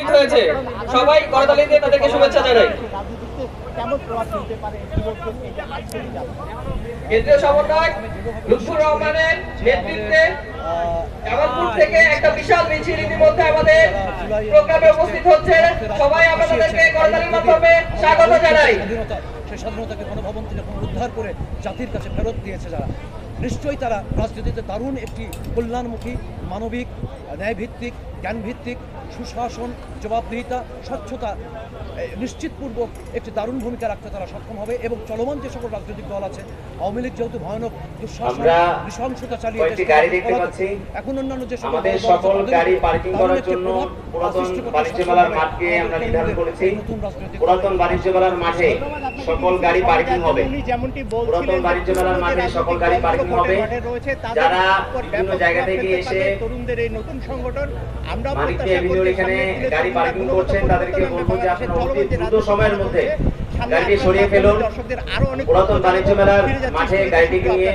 উপস্থিত হয়েছে, সবাই করতালি দিয়ে তাদেরকে শুভেচ্ছা জানাই। কেন্দ্রীয় সমন্বয়ক লুৎফুর রহমানের নেতৃত্বে জামালপুর থেকে একটা বিশাল মিছিল ইতিমধ্যে আমাদের প্রোগ্রামে উপস্থিত হচ্ছে। সবাই আপনাদেরকে করতালির মাধ্যমে স্বাগত জানাই। সেই স্বাধীনতাকে গণভবন থেকে পুনরুদ্ধার করে জাতির কাছে ফেরত দিয়েছে যারা, নিশ্চয়ই তারা রাজনীতিতে দারুণ একটি কল্যাণমুখী, মানবিক, ন্যায়ভিত্তিক, জ্ঞানভিত্তিক, সুশাসন, জবাবদিহিতা, স্বচ্ছতা নিশ্চিতপূর্বক একটি দারুণ ভূমিকা রাখতে তারা সক্ষম হবে। এবং চলমান যে সকল রাজনৈতিক দল আছে, আওয়ামী লীগ যেহেতু ভয়ানক দুঃশাসন, নৃশংসতা চালিয়ে এখন অন্যান্য যে সকল গাড়ি পার্কিং করার জন্য পুরাতন বাণিজ্য মেলার মাঠকে আমরা নির্ধারণ করেছি। পুরাতন বাণিজ্য মেলার মাঠে সকল গাড়ি পার্কিং হবে। পুরাতন বাণিজ্য মেলার মাঠে সকল গাড়ি পার্কিং হবে। যারা বিভিন্ন জায়গা থেকে এসে তরুণদের এই নতুন সংগঠন আমরা মানিককে এভিনিউর এখানে গাড়ি পার্কিং করছেন, তাদেরকে বলবো যে আপনারা অতি দ্রুত সময়ের মধ্যে গাড়িটি সরিয়ে ফেলুন। পুরাতন বাণিজ্য মেলার মাঠে গাড়িটিকে নিয়ে